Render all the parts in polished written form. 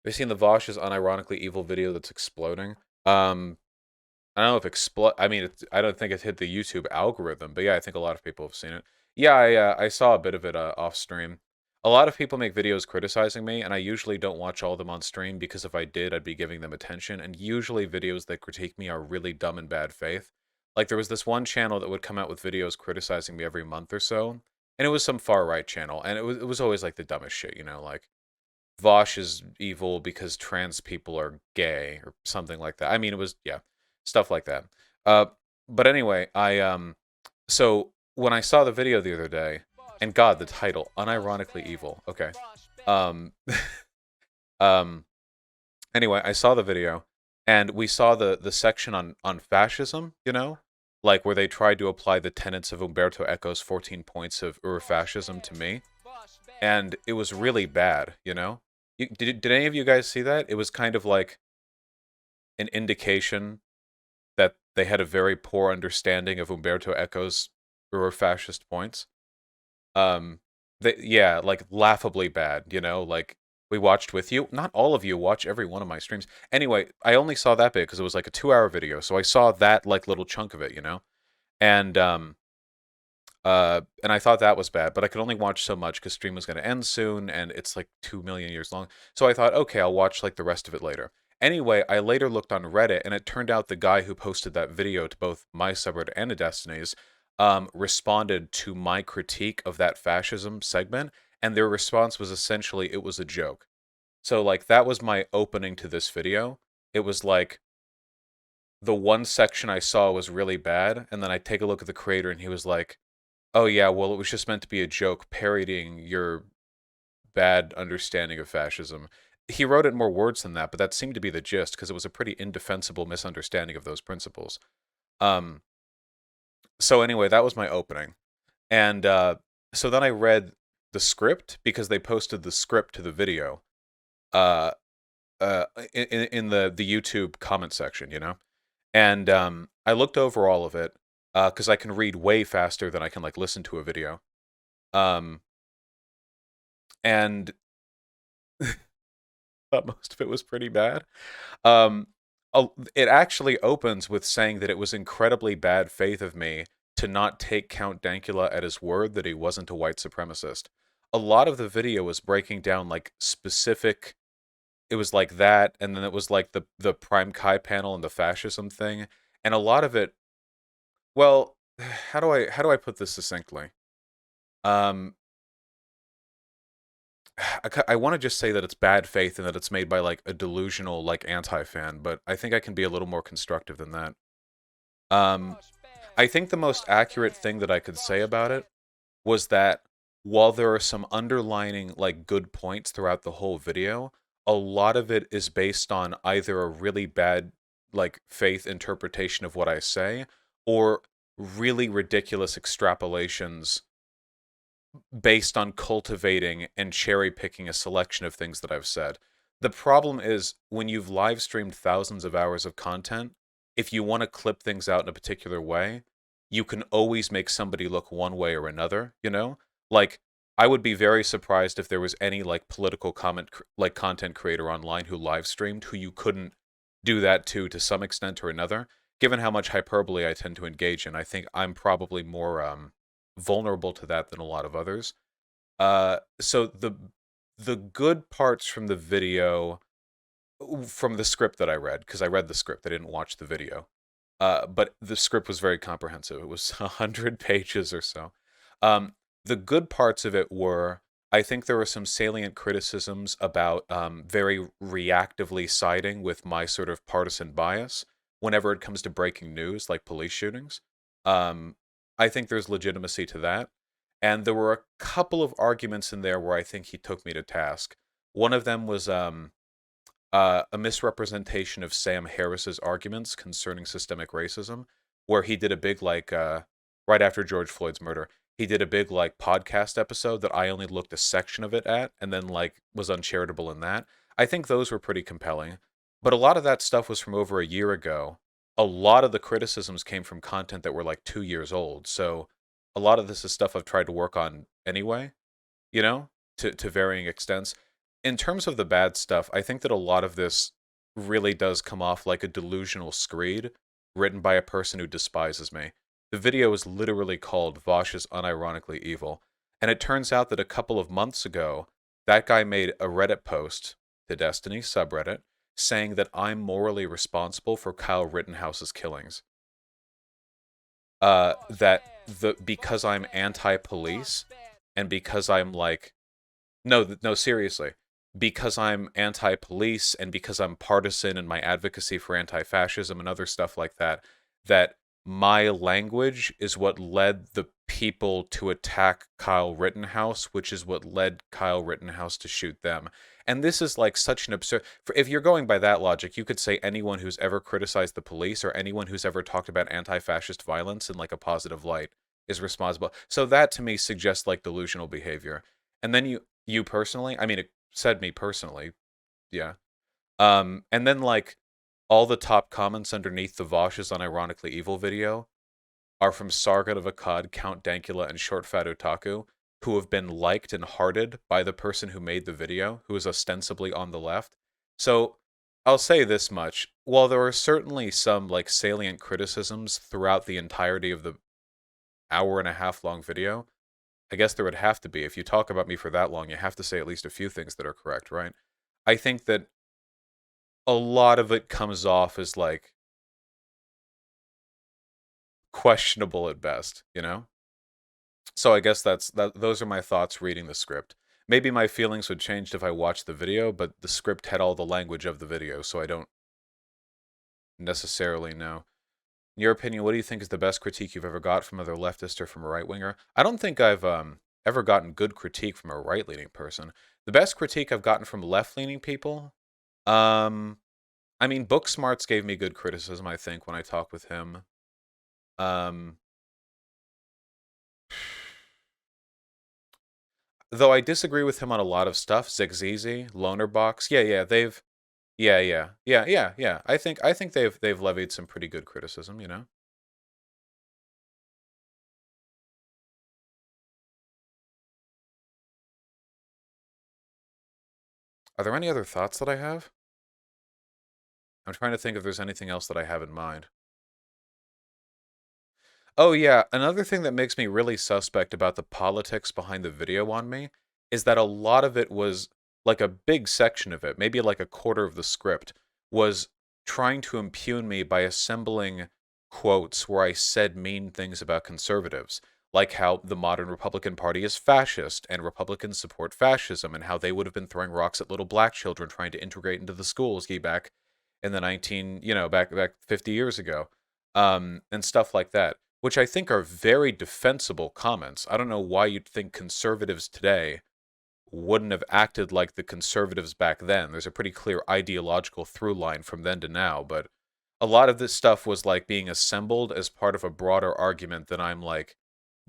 you seen the Vaush's Unironically Evil video that's exploding? Um, I don't know if I mean, I don't think it's hit the YouTube algorithm, but yeah, I think a lot of people have seen it. Yeah, I saw a bit of it off stream. A lot of people make videos criticizing me, and I usually don't watch all of them on stream because if I did, I'd be giving them attention. And usually, videos that critique me are really dumb and bad faith. Like there was this one channel that would come out with videos criticizing me every month or so, and it was some far right channel, and it was always like the dumbest shit, like Vaush is evil because trans people are gay or something like that. I mean, it was yeah, stuff like that. Uh, but anyway, so when I saw the video the other day, and God, the title, unironically evil. Okay. Um, um. Anyway, I saw the video, and we saw the section on fascism. Like where they tried to apply the tenets of Umberto Eco's 14 points of Urfascism to me, and it was really bad. Did any of you guys see that? It was kind of like an indication that they had a very poor understanding of Umberto Eco's Euro-fascist points. Yeah, like laughably bad. Like we watched with you. Not all of you watch every one of my streams. Anyway, I only saw that bit because it was like a 2-hour video, so I saw that like little chunk of it. And and I thought that was bad, but I could only watch so much because stream was going to end soon, and it's like 2 million years long. So I thought, okay, I'll watch like the rest of it later. Anyway, I later looked on Reddit, and it turned out the guy who posted that video to both my subreddit and a Destiny's responded to my critique of that fascism segment, and their response was essentially it was a joke. So like that was my opening to this video. It was like the one section I saw was really bad, and then I take a look at the creator, and he was like, oh yeah, well it was just meant to be a joke parodying your bad understanding of fascism. He wrote it in more words than that, but that seemed to be the gist because it was a pretty indefensible misunderstanding of those principles. Um, so anyway, that was my opening, and so then I read the script because they posted the script to the video, uh, in the YouTube comment section. And I looked over all of it because I can read way faster than I can like listen to a video. Um, and thought most of it was pretty bad. Um, it actually opens with saying that it was incredibly bad faith of me to not take Count Dankula at his word that he wasn't a white supremacist. A lot of the video was breaking down like specific. It was like that, and then it was like the Prime Kai panel and the fascism thing, and a lot of it. Well, how do I put this succinctly? Um, I want to just say that it's bad faith and that it's made by like a delusional like anti-fan, but I think I can be a little more constructive than that. Um, I think the most accurate thing that I could say about it was that while there are some underlining like good points throughout the whole video, a lot of it is based on either a really bad like faith interpretation of what I say or really ridiculous extrapolations based on cultivating and cherry picking a selection of things that I've said. The problem is when you've live streamed thousands of hours of content, if you want to clip things out in a particular way, you can always make somebody look one way or another. Like I would be very surprised if there was any like political like content creator online who live streamed who you couldn't do that to some extent or another. Given how much hyperbole I tend to engage in, I think I'm probably more vulnerable to that than a lot of others. So the good parts from the video, from the script that I read, because I read the script, I didn't watch the video. But the script was very comprehensive. It was 100 pages or so. The good parts of it were, I think there were some salient criticisms about very reactively siding with my sort of partisan bias whenever it comes to breaking news, like police shootings. Um, I think there's legitimacy to that. And there were a couple of arguments in there where I think he took me to task. One of them was a misrepresentation of Sam Harris's arguments concerning systemic racism, where he did a big like right after George Floyd's murder, he did a big like podcast episode that I only looked a section of it at, and then like was uncharitable in that. I think those were pretty compelling, but a lot of that stuff was from over a year ago. A lot of the criticisms came from content that were like 2 years old, so a lot of this is stuff I've tried to work on anyway, you know, to varying extents. in terms of the bad stuff, I think that a lot of this really does come off like a delusional screed written by a person who despises me. The video is literally called Vaush is Unironically Evil, and it turns out that a couple of months ago, that guy made a Reddit post, the Destiny subreddit, saying that I'm morally responsible for Kyle Rittenhouse's killings. That because I'm anti-police and because I'm like no, seriously. Because I'm anti-police and because I'm partisan in my advocacy for anti-fascism and other stuff like that, that my language is what led the people to attack Kyle Rittenhouse, which is what led Kyle Rittenhouse to shoot them. And this is like such an absurd. If you're going by that logic, you could say anyone who's ever criticized the police or anyone who's ever talked about anti-fascist violence in like a positive light is responsible. So that to me suggests like delusional behavior. And then you personally, I mean, it said me personally, yeah. And then like all the top comments underneath the Vaush is Unironically Evil video are from Sargon of Akkad, Count Dankula, and Short Fat Otaku, who have been liked and hearted by the person who made the video, who is ostensibly on the left. So I'll say this much: while there are certainly some like salient criticisms throughout the entirety of the hour and a half long video, I guess there would have to be. If you talk about me for that long, you have to say at least a few things that are correct, right? I think that a lot of it comes off as like questionable at best, you know? So I guess those are my thoughts reading the script. Maybe my feelings would change if I watched the video, but the script had all the language of the video, so I don't necessarily know. In your opinion, what do you think is the best critique you've ever got from either leftist or from a right-winger? I don't think I've ever gotten good critique from a right-leaning person. The best critique I've gotten from left-leaning people, I mean, Book Smarts gave me good criticism, I think, when I talked with him. Though I disagree with him on a lot of stuff, Zigzizi, Lonerbox, yeah. I think they've levied some pretty good criticism, you know? Are there any other thoughts that I have? I'm trying to think if there's anything else that I have in mind. Oh yeah, another thing that makes me really suspect about the politics behind the video on me is that a lot of it was, like a big section of it, maybe like a quarter of the script, was trying to impugn me by assembling quotes where I said mean things about conservatives, like how the modern Republican Party is fascist and Republicans support fascism and how they would have been throwing rocks at little black children trying to integrate into the schools back in the 19, back 50 years ago, and stuff like that, which I think are very defensible comments. I don't know why you'd think conservatives today wouldn't have acted like the conservatives back then. There's a pretty clear ideological through line from then to now, but a lot of this stuff was like being assembled as part of a broader argument that I'm like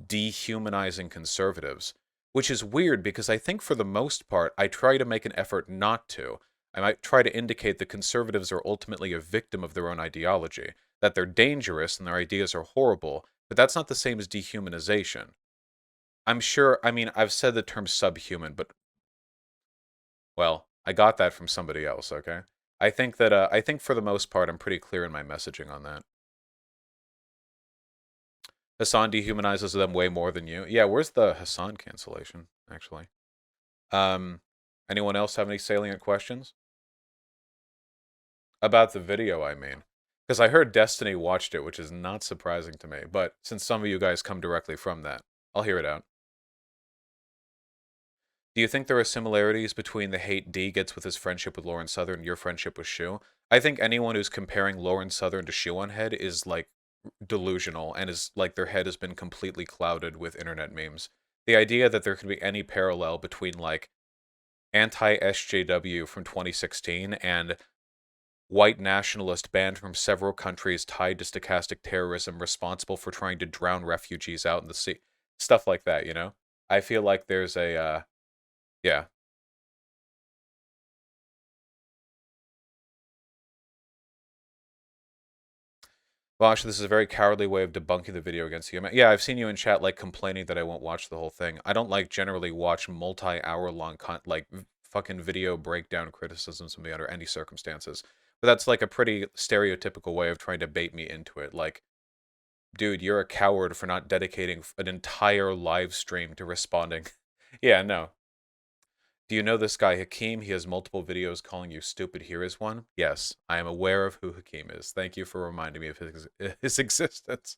dehumanizing conservatives, which is weird because I think for the most part I try to make an effort not to. I might try to indicate that conservatives are ultimately a victim of their own ideology, that they're dangerous and their ideas are horrible, but that's not the same as dehumanization. I'm sure, I mean, I've said the term subhuman, but, well, I got that from somebody else, okay? I think for the most part, I'm pretty clear in my messaging on that. Hassan dehumanizes them way more than you. Yeah, where's the Hassan cancellation, actually? Um, Anyone else have any salient questions? About the video, I mean. Because I heard Destiny watched it, which is not surprising to me, but since some of you guys come directly from that, I'll hear it out. Do you think there are similarities between the hate D gets with his friendship with Lauren Southern and your friendship with Shu? I think anyone who's comparing Lauren Southern to Shu on Head is, like, delusional and is, like, their head has been completely clouded with internet memes. The idea that there could be any parallel between, like, anti-SJW from 2016 and white nationalist banned from several countries tied to stochastic terrorism responsible for trying to drown refugees out in the sea. Stuff like that, you know? I feel like there's yeah. Vosh, this is a very cowardly way of debunking the video against you. Yeah, I've seen you in chat, like, complaining that I won't watch the whole thing. I don't, like, generally watch multi-hour long fucking video breakdown criticisms of me under any circumstances. But that's like a pretty stereotypical way of trying to bait me into it. Like, dude, you're a coward for not dedicating an entire live stream to responding. Yeah, no. Do you know this guy Hakeem? He has multiple videos calling you stupid. Here is one. Yes, I am aware of who Hakeem is. Thank you for reminding me of his existence.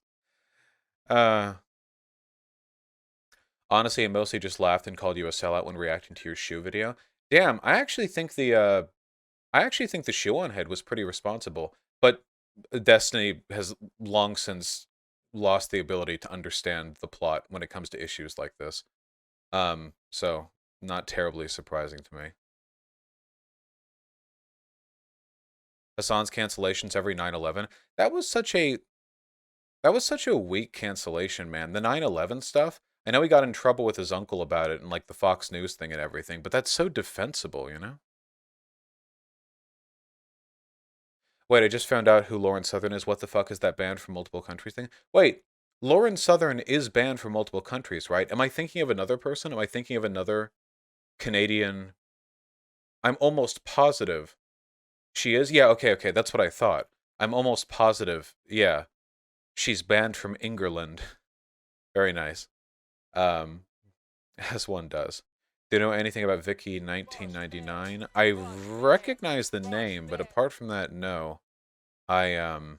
Uh, Honestly, I mostly just laughed and called you a sellout when reacting to your shoe video. Damn, I actually think the shoe on head was pretty responsible, but Destiny has long since lost the ability to understand the plot when it comes to issues like this. So not terribly surprising to me. Hassan's cancellations every 9/11. That was such a that was such a weak cancellation, man. The 9/11 stuff. I know he got in trouble with his uncle about it and like the Fox News thing and everything, but that's so defensible, you know? Wait, I just found out who Lauren Southern is. What the fuck is that banned from multiple countries thing? Wait, Lauren Southern is banned from multiple countries, right? Am I thinking of another person? Am I thinking of another Canadian? I'm almost positive she is. Yeah, okay, okay. That's what I thought. I'm almost positive. Yeah, she's banned from England. Very nice. Um, as one does. Do you know anything about Vicky 1999? I recognize the name, but apart from that, no. I I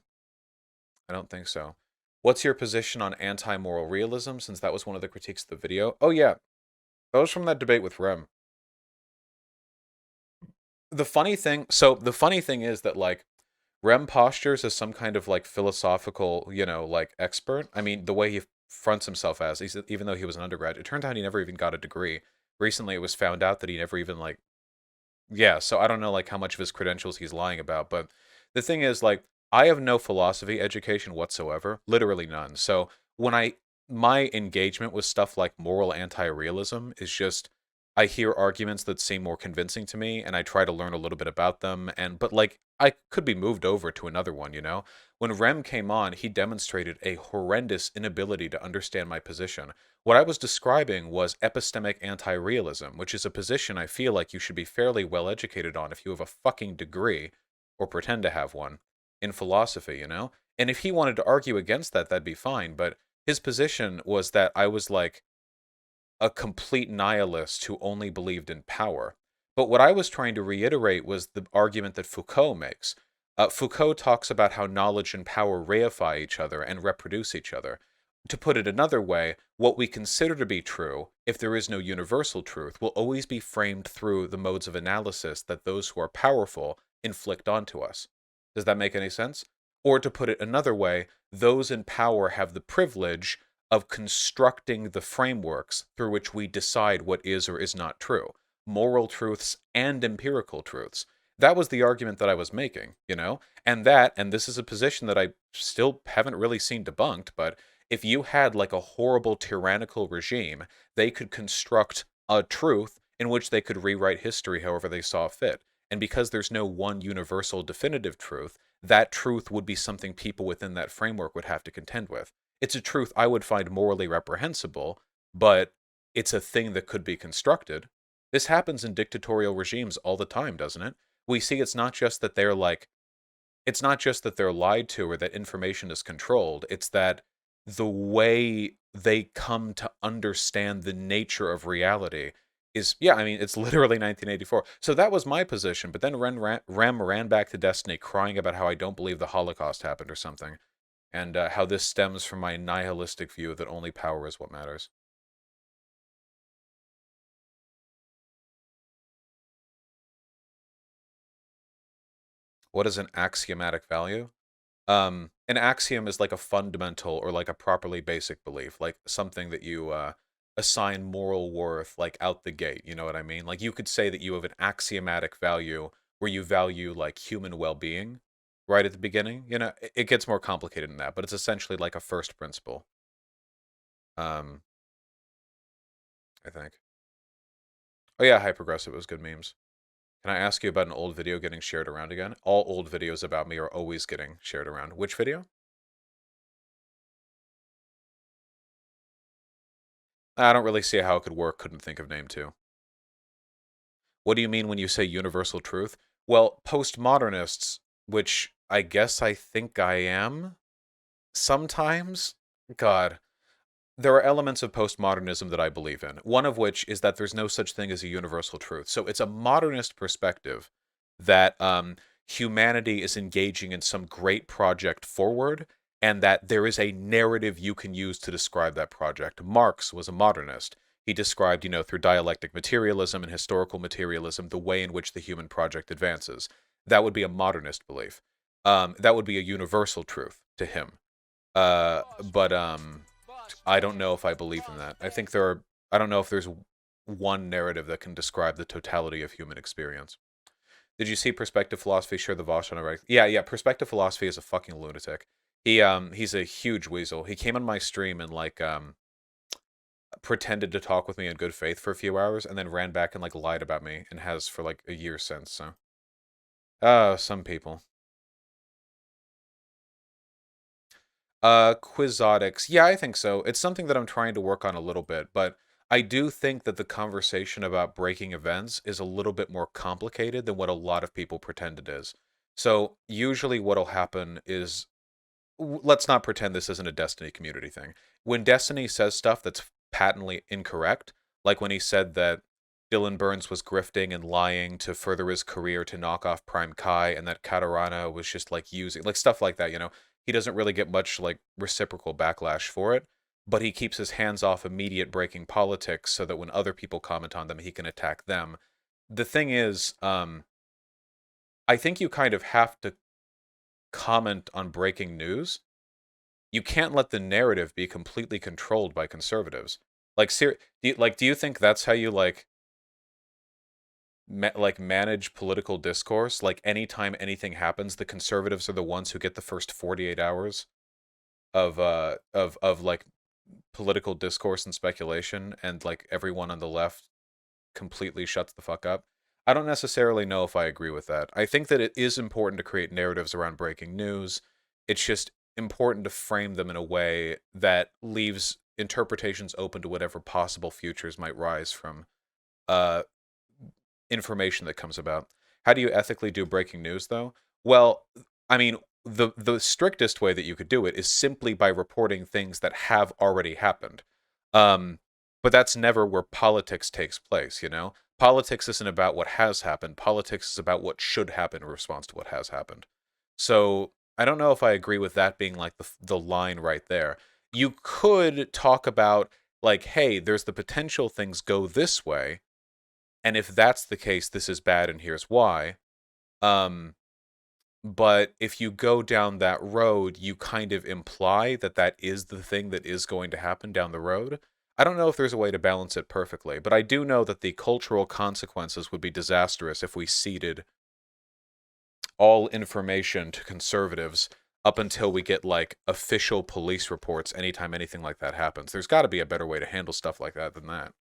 don't think so. What's your position on anti-moral realism, since that was one of the critiques of the video? Oh yeah, that was from that debate with Rem. The funny thing is that like Rem postures as some kind of like philosophical, like expert. I mean, the way he fronts himself as, even though he was an undergrad, it turned out he never even got a degree. Recently, it was found out that he never even like yeah, so I don't know like how much of his credentials he's lying about, but the thing is like I have no philosophy education whatsoever, literally none. So when I my engagement with stuff like moral anti-realism is just I hear arguments that seem more convincing to me and I try to learn a little bit about them and but like I could be moved over to another one, you know? When Rem came on, he demonstrated a horrendous inability to understand my position. What I was describing was epistemic anti-realism, which is a position I feel like you should be fairly well educated on if you have a fucking degree, or pretend to have one, in philosophy, you know? And if he wanted to argue against that, that'd be fine, but his position was that I was like a complete nihilist who only believed in power. But what I was trying to reiterate was the argument that Foucault makes. Foucault talks about how knowledge and power reify each other and reproduce each other. To put it another way, what we consider to be true, if there is no universal truth, will always be framed through the modes of analysis that those who are powerful inflict onto us. Does that make any sense? Or to put it another way, those in power have the privilege of constructing the frameworks through which we decide what is or is not true, moral truths and empirical truths. That was the argument that I was making, you know? And this is a position that I still haven't really seen debunked, but if you had like a horrible tyrannical regime, they could construct a truth in which they could rewrite history however they saw fit. And because there's no one universal definitive truth, that truth would be something people within that framework would have to contend with. It's a truth I would find morally reprehensible, but it's a thing that could be constructed. This happens in dictatorial regimes all the time, doesn't it? We see it's not just that they're lied to or that information is controlled, it's that the way they come to understand the nature of reality is, yeah, I mean, it's literally 1984. So that was my position, but then Rem ran back to Destiny crying about how I don't believe the Holocaust happened or something, and how this stems from my nihilistic view that only power is what matters. What is an axiomatic value? An axiom is like a fundamental or like a properly basic belief, like something that you assign moral worth like out the gate. You know what I mean? Like you could say that you have an axiomatic value where you value like human well-being right at the beginning. You know, it gets more complicated than that, but it's essentially like a first principle. Um, I think. Oh yeah, High Progressive was good memes. Can I ask you about an old video getting shared around again? All old videos about me are always getting shared around. Which video? I don't really see how it could work. Couldn't think of name two. What do you mean when you say universal truth? Well, postmodernists, which I guess I think I am, sometimes, God, there are elements of postmodernism that I believe in. One of which is that there's no such thing as a universal truth. So it's a modernist perspective that humanity is engaging in some great project forward, and that there is a narrative you can use to describe that project. Marx was a modernist. He described, through dialectic materialism and historical materialism, the way in which the human project advances. That would be a modernist belief. That would be a universal truth to him. But I don't know if I believe in that. I don't know if there's one narrative that can describe the totality of human experience. Did you see Perspective Philosophy share the Vaush on a Yeah, Perspective Philosophy is a fucking lunatic. He's a huge weasel. He came on my stream and pretended to talk with me in good faith for a few hours and then ran back and lied about me and has for a year since, so. Some people. Quixotics. Yeah, I think so. It's something that I'm trying to work on a little bit, but I do think that the conversation about breaking events is a little bit more complicated than what a lot of people pretend it is. So, usually what'll happen is let's not pretend this isn't a Destiny community thing. When Destiny says stuff that's patently incorrect, like when he said that Dylan Burns was grifting and lying to further his career to knock off Prime Kai, and that Katarana was just using stuff like that, he doesn't really get much reciprocal backlash for it, but he keeps his hands off immediate breaking politics so that when other people comment on them, he can attack them. The thing is, I think you kind of have to comment on breaking news. You can't let the narrative be completely controlled by conservatives. Do you think that's how you manage political discourse? Anytime anything happens, the conservatives are the ones who get the first 48 hours of political discourse and speculation, and everyone on the left completely shuts the fuck up. I don't necessarily know if I agree with that. I think that it is important to create narratives around breaking news. It's just important to frame them in a way that leaves interpretations open to whatever possible futures might rise from information that comes about. How do you ethically do breaking news, though? Well, I mean, the strictest way that you could do it is simply by reporting things that have already happened. But that's never where politics takes place, Politics isn't about what has happened. Politics is about what should happen in response to what has happened. So I don't know if I agree with that being the line right there. You could talk about hey, there's the potential things go this way, and if that's the case, this is bad and here's why. But if you go down that road, you kind of imply that that is the thing that is going to happen down the road. I don't know if there's a way to balance it perfectly, but I do know that the cultural consequences would be disastrous if we ceded all information to conservatives up until we get official police reports anytime anything like that happens. There's got to be a better way to handle stuff like that than that.